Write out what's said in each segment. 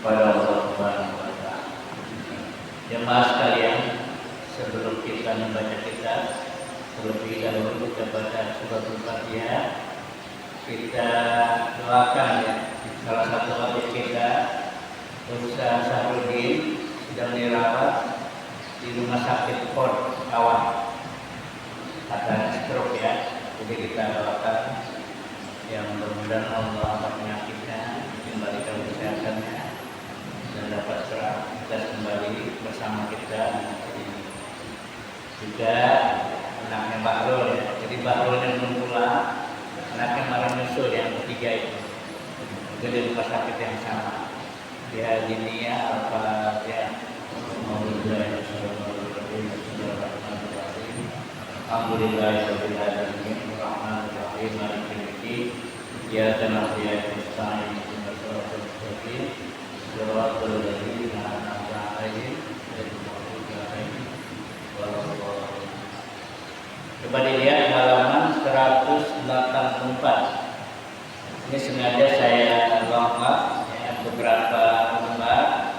kepada Allah Subhanahu wa taala. Jemaah sekalian, sebelum kita membaca kitab, terlebih dahulu kita baca surat Al-Fatihah. Kita doakan ya, salah satu adik kita Ustaz Sahrudin sedang dirawat di rumah sakit Port Kawan, ada stroke ya. Jadi kita doakan yang mudah-mudahan Allah angkat penyakitnya, kembalikan kesehatannya, dan dapat beraktivitas kembali bersama kita. Juga anaknya Bahrul ya. Jadi Bahrul yang belum pulang, anaknya malah nyusul yang ketiga itu. Juga di rumah sakit yang sama. Dia Dinia apa ya? Alhamdulillahirabbil alamin, arrahmanirrahim, maliki yaumiddin, iyyaka na'budu wa iyyaka nasta'in, ihdinas siratal mustaqim, siratal ladzina an'amta 'alaihim, ghairil maghdubi 'alaihim waladdallin. Coba dilihat halaman 184. Ini sengaja saya lompat ya, beberapa lembar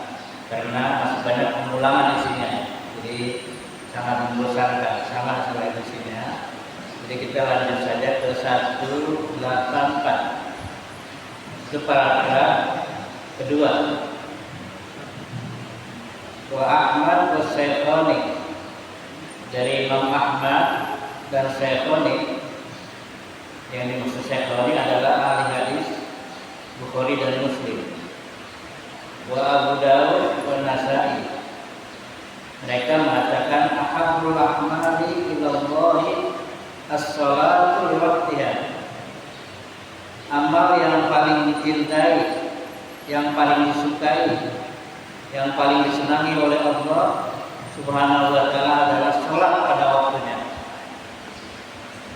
karena masih banyak pengulangan isinya. Jadi sangat membosankan, sama seperti isinya. Jadi kita lanjut saja ke 184. Itu paragraf kedua. Wa Ahmad wa Syekhoni, dari Imam Ahmad dan Syekhoni. Yang dimaksud Syekhoni adalah ahli hadis Bukhari dan Muslim. Wa Abu Dawud wa Nasa'i. Mereka mengatakan ahabbul a'mali ilallahi as-salatu li waqtiha. Amal yang paling dicintai, yang paling disukai, yang paling disenangi oleh Allah Subhanahu wa taala adalah salat pada waktunya.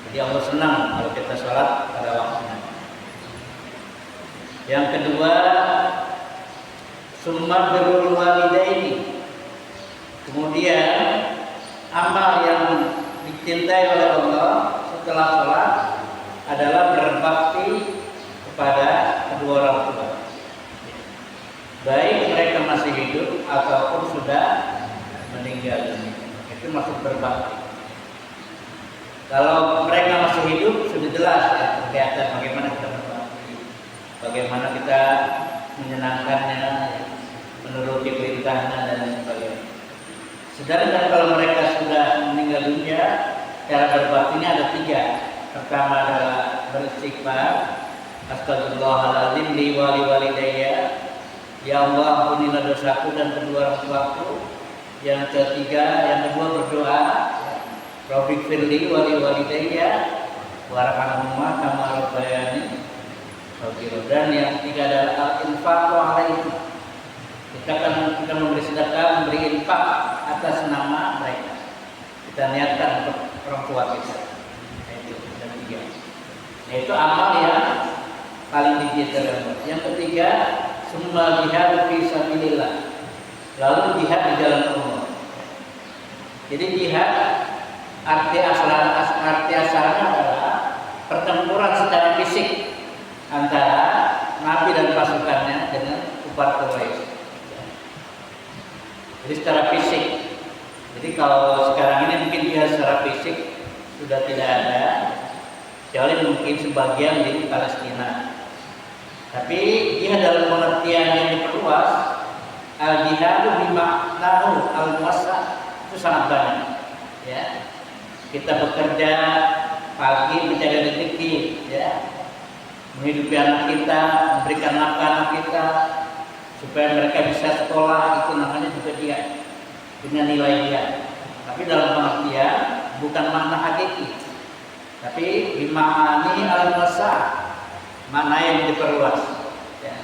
Jadi Allah senang kalau kita salat pada waktunya. Yang kedua, summa birrul walidaini. Kemudian amal yang dicintai oleh Allah setelah sholat adalah berbakti kepada kedua orang tua, baik mereka masih hidup ataupun sudah meninggal dunia. Itu maksud berbakti. Kalau mereka masih hidup sudah jelas ya, kelihatan bagaimana kita berbakti, bagaimana kita menyenangkannya, menuruti perintahnya dan sebagainya. Sedangkan kalau mereka sudah meninggal dunia, cara berbaktinya ada 3. Pertama adalah beristighfar, astagfirullahaladzim li wali walidayya, ya Allah ampunilah dosaku dan kedua orang tuaku. Yang kedua berdoa, Rabbik firli wali walidayya warhamhuma kama rabbayani shaghira. Dan yang ketiga adalah al-infaqu alaihim. Kita memberi sedekah, memberi infak atas nama mereka. Kita niatkan untuk orang tua kita. Itu yang ketiga. Yaitu amal yang paling dicintai. Yang ketiga, summa jihad fi sabilillah. Lalu jihad di jalan Allah. Jadi jihad arti asalnya adalah pertempuran secara fisik antara Nabi dan pasukannya dengan kufar Quraisy. Jadi secara fisik. Jadi kalau sekarang ini mungkin dia secara fisik sudah tidak ada, kecuali mungkin sebagian di Palestina. Tapi jihad dalam pengertian yang diperluas, al-jihadu bimaknahu al-muwassa, itu sangat banyak. Ya, kita bekerja pagi mencari rezeki, ya, menghidupi anak kita, memberikan nafkah anak kita, supaya mereka bisa sekolah, itu namanya juga dia dengan nilai dia. Tapi dalam pengertian bukan makna hakiki, tapi bima'ani al-masa, makna yang diperluas. Ya.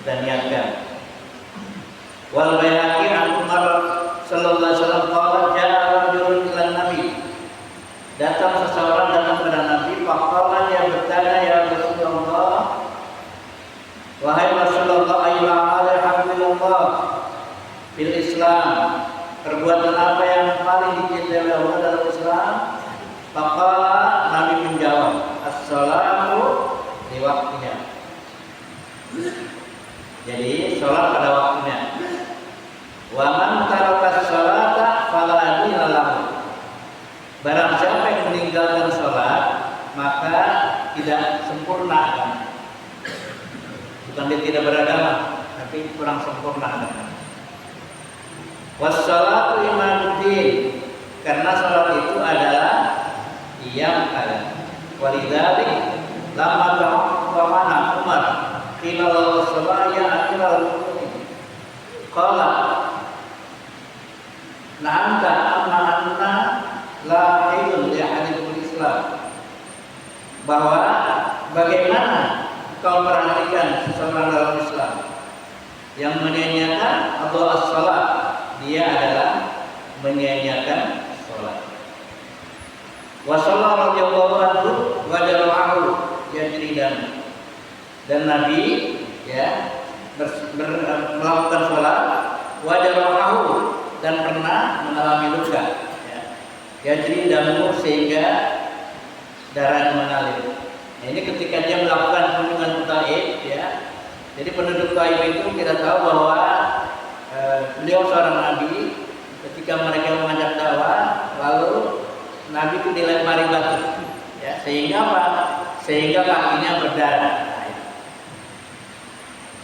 Kita niatkan. Wal Baihaqi an Umar sallallahu alaihi wasallam qala ja'a rajulun ila Nabi. Datang seseorang kepada Nabi, faqala ya bertanya ya Rasulullah, wahai Rasulullah, ayyul a'mali habbillah fil Islam. Perbuatan apa yang paling dicintai oleh Allah dalam Islam? Faqala, Nabi menjawab, as-salatu di waktunya. Jadi sholat pada waktunya. Wa man taraka sholata fala dina lahu. Barang siapa yang meninggalkan sholat, maka tidak sempurna agama. Bukan dia tidak beragama, tapi kurang sempurna agama. Wassalatu imaduddin, karena sholat itu adalah tiang agama. Walidzalik lamma ta'amana Umar qila salaya amiral mu'minin qala na'anta amma anna la haidun li hadithul Islam, bahwa bagaimana kau perhatikan seseorang dalam Islam yang menyia-nyiakan atau as-salat, dia adalah menyia-nyiakan salat. Wa sallallahu radhiyallahu anhu wa jara'ahu yajri dan Nabi ya melakukan salat wa jara'ahu dan pernah mengalami luka ya. Yajri damu sehingga darah mengalir. Nah, ini ketika dia melakukan kunjungan Taif ya. Jadi penduduk Taif itu kita tahu bahwa beliau seorang nabi. Ketika mereka mengajak dakwah, lalu Nabi itu dilempari batu, ya, sehingga apa? Sehingga kakinya berdarah.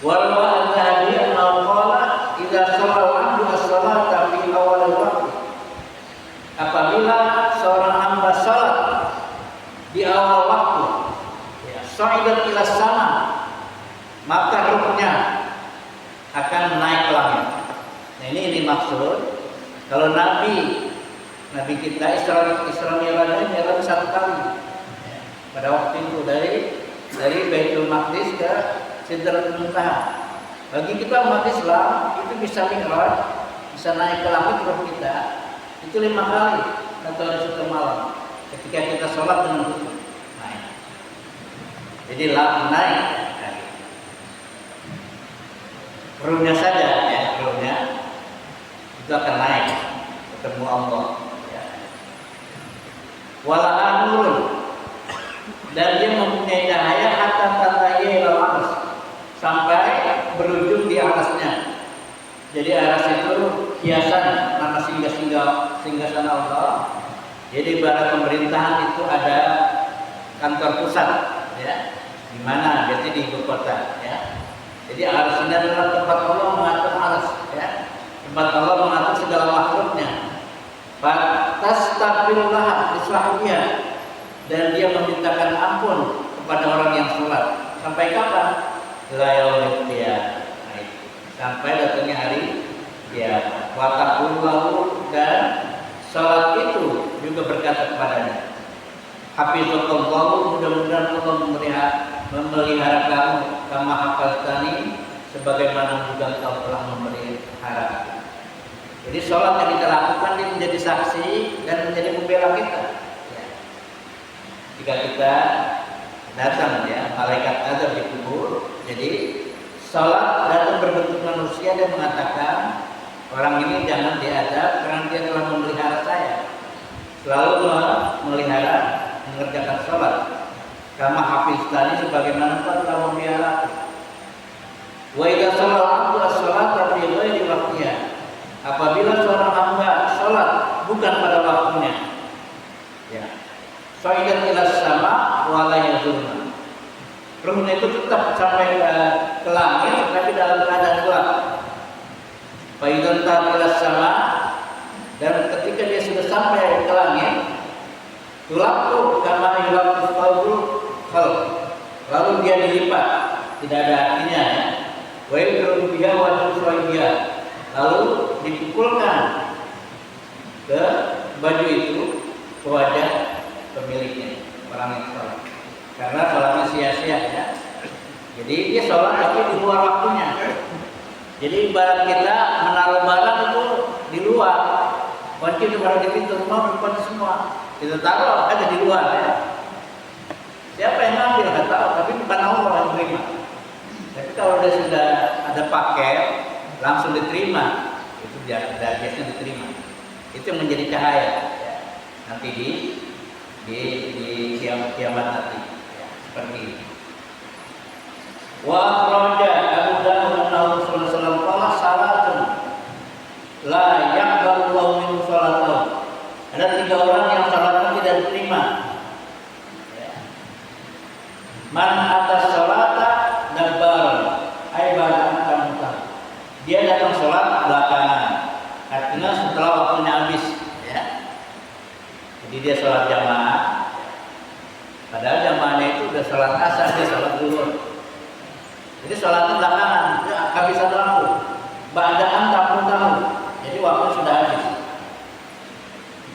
Walau al-Zahabi al-Qala idza shalla 'abdu as-salata fi awal waqti. Apabila seorang hamba salat di awal waktu, ya, sa'idat ila sama, maka ruhnya akan naik ke langit. Nah, ini maksud kalau Nabi kita Isra Mi'rajnya jalan satu kali ya, pada waktu itu dari Baitul Maqdis ke Sidratul Muntaha. Bagi kita umat Islam itu bisa mi'raj, bisa naik ke langit roh kita itu 5 kali atau hari satu malam ketika kita sholat dengan khusyuk naik. Jadi naik ruhnya saja ya, ruhnya itu akan naik ketemu Allah. Wala nurun, dan dia mempunyai cahaya hatta tatayyal aras, sampai berujung di atasnya. Jadi aras itu hiasan nama singgah-sana Allah. Jadi ibarat pemerintahan itu ada kantor pusat ya. Di mana? Berarti di ibu kota ya. Jadi aras ini adalah tempat Allah mengatur aras ya. Tempat Allah mengatur segala makhluknya. Fastaghfirullah liswahibiha, dan dia memintakan ampun kepada orang yang sholat. Sampai kapan? La yaumil qiyamah, sampai datangnya hari kiamat. Wa taqullahu, dan sholat itu juga berkata kepadanya, hafizallahu, mudah-mudahan Allah memelihara kamu, kama hafaltani, sebagaimana juga kau telah memelihara. Jadi sholat yang kita lakukan ini menjadi saksi dan menjadi pembela kita ya. Jika kita datang ya, malaikat azab di kubur. Jadi sholat datang berbentuk manusia dan mengatakan, orang ini jangan diadab karena dia telah memelihara saya, selalu memelihara mengerjakan sholat. Kama hafiztani, sebagaimana kau telah memelihara. Wa idza shalla 'abdu as-salata fi ghairi waqtiha, apabila seorang hamba sholat bukan pada waktunya, ya, sa'idat ila sama wa la yazulna, ruhnya itu tetap sampai ke langit tapi dalam keadaan gelap. Fa'idan ila sama, dan ketika dia sudah sampai ke langit, tulaqtu kama yulaqtu thawbul khalq, lalu dia dilipat, tidak ada artinya ya. Wa yudru biha wa tusayyiha, lalu dipukulkan ke baju itu ke wajah pemiliknya, orang yang sholat, karena sholatnya sia-sia ya. Jadi dia sholat tapi di luar waktunya. Jadi ibarat kita menaruh barang itu di luar, kunci itu baru di pintu rumah berkunci semua, kita taruh aja di luar ya. Siapa yang ngambil nggak tahu, tapi bukan Allah yang terima. Tapi kalau dia sudah ada paket langsung diterima, itu biasanya diterima. Itu yang menjadi cahaya ya. Nanti di kiamat nanti ya, seperti ini. Wa akhraja Jadi sholatnya belakangan, kehabisan waktu. Ba'daan tamu. Jadi waktu sudah habis.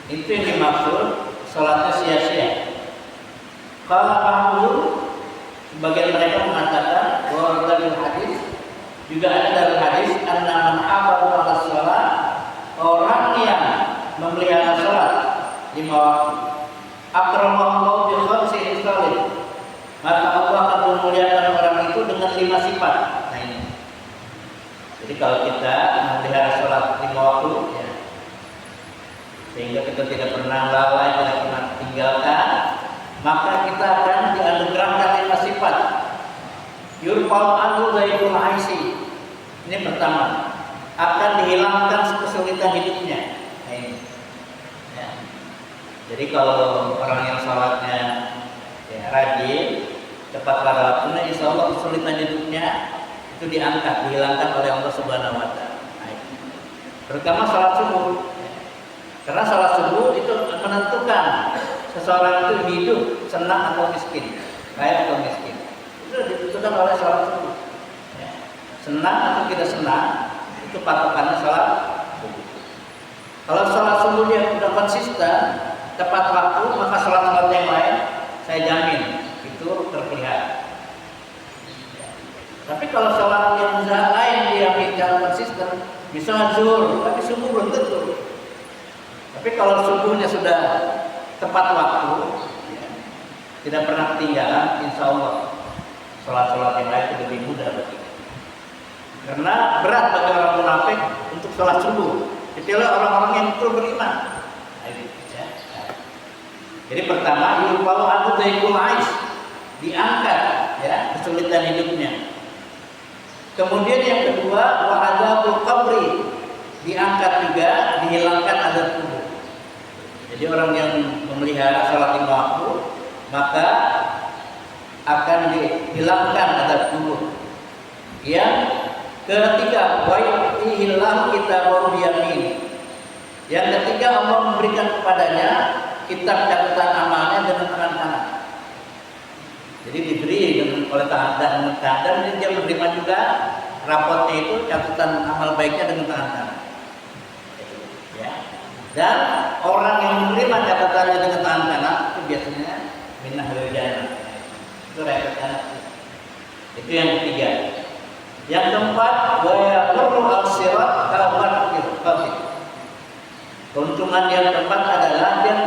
Itu yang dimaksud sholatnya sia-sia. Kalau kamu, sebagian mereka mengatakan bahwa dalam hadis juga ada dalam hadis anna man hafadha 'ala shalah, orang yang memelihara sholat 5 waktu, akramallahu bi khamsi hisal, maka Allah akan memuliakan orang itu dengan 5 sifat. Nah ini. Jadi kalau kita memelihara sholat 5 waktu, ya, sehingga kita tidak pernah lalai, tidak pernah tinggalkan, maka kita akan dianugerahkan 5 sifat. Yurfa'u anhu dhaiful aisi. Ini pertama, akan dihilangkan kesulitan hidupnya. Nah ini. Ya. Jadi kalau orang yang sholatnya ya, rajin, tepat pada waktunya, insya Allah kesulitan hidupnya itu diangkat, dihilangkan oleh Allah Subhanahu Wa Taala. Nah, terutama sholat subuh, karena sholat subuh itu menentukan seseorang itu hidup senang atau miskin, kaya atau miskin. Itu ditentukan oleh sholat subuh. Ya. Senang atau tidak senang itu patokannya sholat subuh. Kalau sholat subuh dia sudah konsisten, tepat waktu, maka sholat-sholat yang lain saya jamin itu terpelihara. Tapi kalau sholat yang lain dia tidak konsisten, misalnya zuhur, tapi subuh belum tentu. Tapi kalau subuhnya sudah tepat waktu, ya, tidak pernah ketinggalan, insya Allah sholat-sholat yang lain itu lebih mudah bagi kita. Karena berat bagi orang munafik untuk sholat subuh, kecuali orang-orang yang betul beriman. Jadi pertama, yurfa'u anhu dhaiful ais, diangkat ya kesulitan hidupnya. Kemudian yang kedua, wa adzabul qabri, diangkat juga, dihilangkan azab kubur. Jadi orang yang memelihara sholat 5 waktu, maka akan dihilangkan azab kubur. Yang ketiga, wa yu'tihillahu kitabahu biyamin. Yang ketiga, Allah memberikan kepadanya kitab catatan amalnya dengan tangan kanan. Jadi diberi oleh tangan kanan, dan dia menerima juga rapotnya itu catatan amal baiknya dengan tangan kanan. Ya. Dan orang yang menerima catatannya dengan tangan kanan itu biasanya minah jannah. Itu rakyat kanan. Itu yang ketiga. Yang keempat, wa yaqulu al-sirat kabarqil qabih. Keuntungan yang keempat adalah dia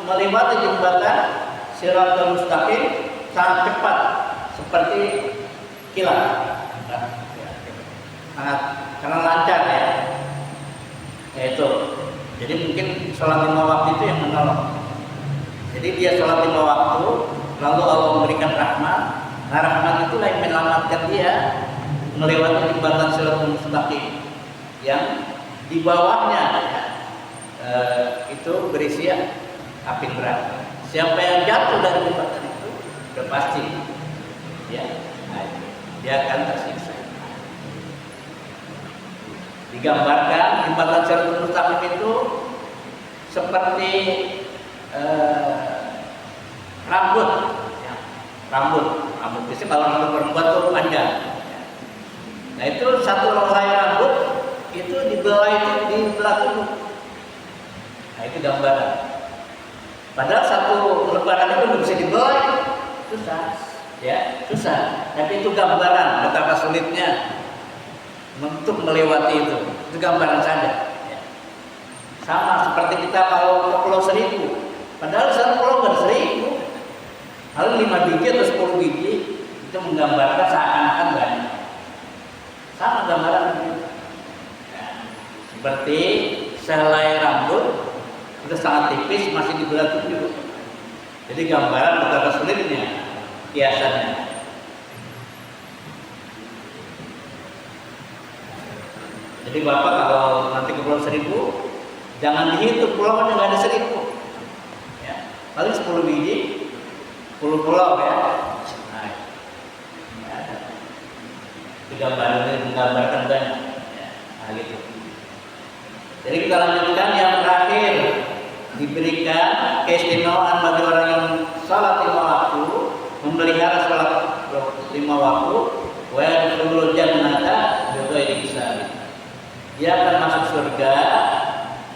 melewati jembatan Shiratal Mustaqim sangat cepat seperti kilat, sangat karena lancar ya. Yaitu, jadi mungkin sholat 5 waktu itu yang menolong. Jadi dia sholat 5 waktu, lalu Allah memberikan rahmat. Nah rahmat itulah yang menyelamatkan dia melewati jembatan Shiratal Mustaqim yang di bawahnya ya, itu berisi api neraka. Siapa yang jatuh dari jembatan itu sudah pasti ya, dia akan tersiksa. Digambarkan jembatan Shiratal Mustaqim itu seperti rambut ya, rambut biasanya kalau rambut perempuan itu panjang ya. Nah itu satu helai rambut itu dibelai itu di belah tubuh. Nah itu gambaran. Padahal satu lembaran itu belum bisa dibelai, susah, ya susah. Tapi itu gambaran betapa sulitnya untuk melewati itu. Itu gambaran saja. Ya. Sama seperti kita kalau ke Pulau Seribu. Padahal satu pulau nggak ada 1000. Lalu 5 biji atau 10 biji itu menggambarkan seakan-akan banyak. Sama gambaran itu. Ya. Seperti sehelai rambut itu sangat tipis, masih dibelah 7. Jadi gambaran betapa sulitnya kiasannya. Jadi Bapak kalau nanti ke Pulau Seribu, jangan dihitung pulau yang nggak ada 1000. Ya, paling 10 biji, 10 pulau ya. Nah, ya. Itu gambarannya menggambarkan banyak. Ya, nah gitu. Jadi kita lanjutkan yang terakhir, diberikan keistimewaan bagi orang yang sholat 5 waktu, memelihara sholat 5 waktu, wa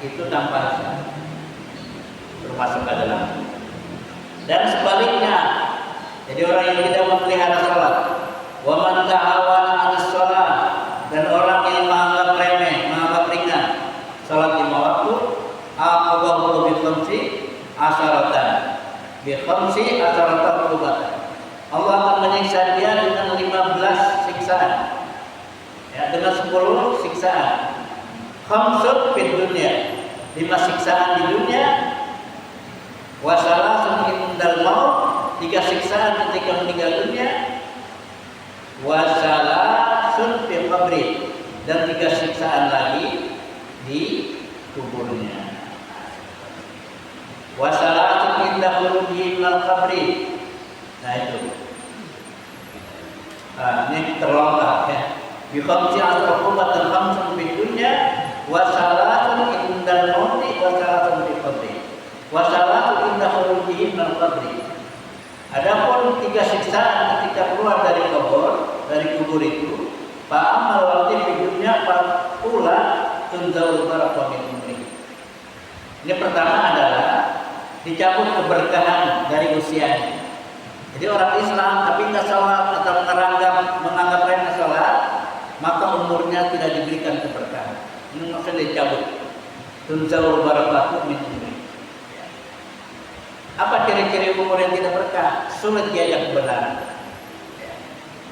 itu tanpa hisab, termasuk adalah. Dan sebaliknya, jadi orang yang tidak memelihara salat, wa man ta'awana 'alas shalah, dan orang yang menganggap remeh, menganggap ringan salat 5 waktu, aqabahu bi khamsi asharatan qubatan. Allah akan menyiksa dia dengan 15 siksaan. Ya, dengan 10 siksaan. Khamsun fid dunya, 5 siksaan di dunia, wa salasun indal maut, 3 siksaan ketika meninggal dunia, wa salasun fil qabri, dan 3 siksaan lagi di kuburnya. Wa salasun inda khuruji minal qabri. Nah itu. Ini terlengkap ya. Bi khamsi asraqubatan khamsun fid dunya, wa salatun indal mauti, wa salatun fil qabri, wa salatun inda khuruji minal qabri. Adapun 3 siksaan ketika keluar dari kubur itu, fa amal waqti fid dunya fa ula tunzau barakah min umri. Ini pertama adalah dicabut keberkahan dari usianya. Jadi orang Islam tapi nggak sholat atau menganggap remeh sholat, maka umurnya tidak diberikan keberkahan. Ini maksudnya dicabut. Tunzau barakah min umri. Apa ciri-ciri umur yang tidak berkah? Sulit diajak kebenaran,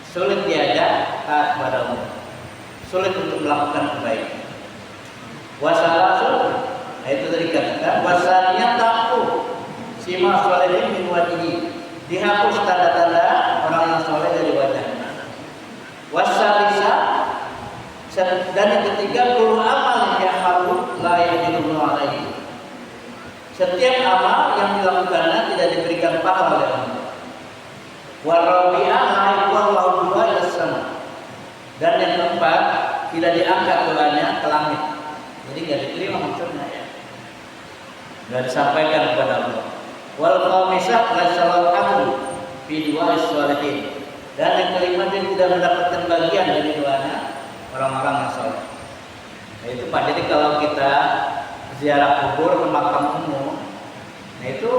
sulit diajak taat kepada Allah, sulit untuk melakukan kebaikan. Wasalasul, itu tadi katakan wasanya taku sima solehin min wajhi, dihapus tanda-tanda orang yang soleh dari wajahnya. Wasalisa, dan yang ketiga kullu amal yang halu la yajidu alaihi, setiap amal yang dilakukannya tidak diberikan pahala oleh Allah. Warabi'ah la yuqallahu ila sama, dan yang keempat tidak diangkat Tuhannya ke langit. Jadi nggak diterima maksudnya ya, nggak disampaikan kepada Allah. Wal khamisah la salatu fi du'a'is shalihin, dan yang kelima dia tidak mendapatkan bagian dari doanya orang-orang yang saleh. Nah itu Pak, jadi kalau kita ziarah kubur ke makam umum, nah itu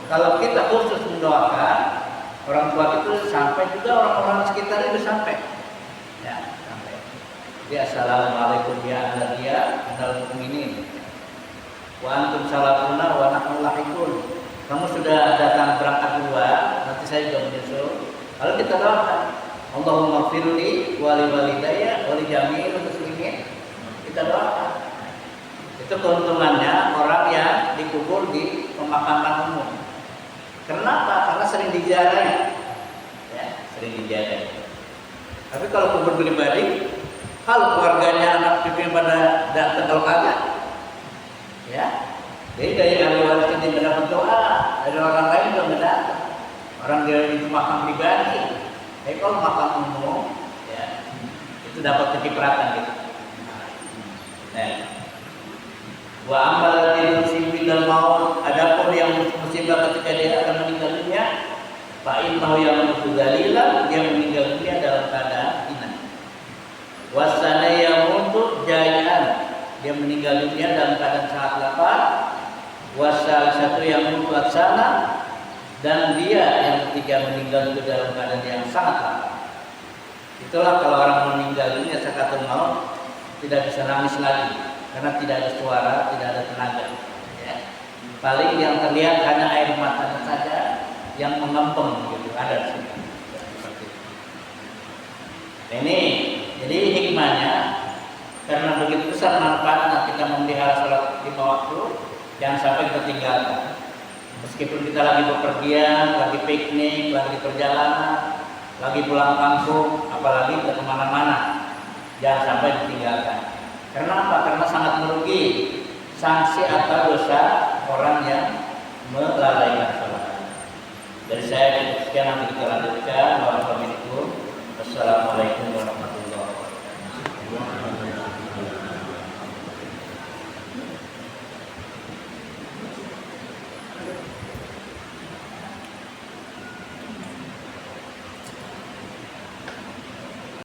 kalau kita khusus mendoakan orang tua itu, sampai juga orang-orang sekitar itu sampai, ya sampai. Ya assalamualaikum ya ahliya minal mu'minin, wa antum salatuna wa nahnu lahikun. Kamu sudah datang berangkat duluan, nanti saya juga menyusul. Lalu kita doakan, Allahumma firli wa li walidayya wa li jami'il muslimin. Kita doakan. Itu keuntungannya orang yang dikubur di pemakaman umum. Kenapa? Karena sering diziarahi, ya, sering diziarahi. Tapi kalau kubur pribadi, kalau keluarganya anak cucunya pada datang kalau kagak, ya, jadi dari ahli waris ini mendapat doa, dari orang lain juga mendapat. Orang dia itu makam pribadi, tapi kalau makam umum, ya, itu dapat kecipratan gitu. Nah. Wa amal ladzi yusibu dal maut, adapun yang musibah ketika dia akan meninggal dunia, fa innahu yamutu dzalilan, dia meninggal dunia dalam keadaan hina. Wasana yamutu jai'an, dia meninggal dunia dalam keadaan sangat lapar. Wasal satu yamutu atsana, dan dia yang ketiga meninggal itu dalam keadaan yang sangat lapar. Itulah kalau orang meninggal dunia sakaratul maut tidak bisa nangis lagi, karena tidak ada suara, tidak ada tenaga, ya. Paling yang terlihat hanya air matanya saja yang mengempeng gitu, ada di sini. Ini jadi hikmahnya, karena begitu besar manfaatnya kita memelihara sholat 5 waktu, jangan sampai kita tinggalkan. Meskipun kita lagi bepergian, lagi piknik, lagi perjalanan, lagi pulang kampung, apalagi ke kemana-mana, jangan sampai ditinggalkan. Karena apa? Karena sangat merugi sanksi atau dosa orang yang melalaikan sholat. Dari saya sekian, nanti kita lanjutkan. Wassalamualaikum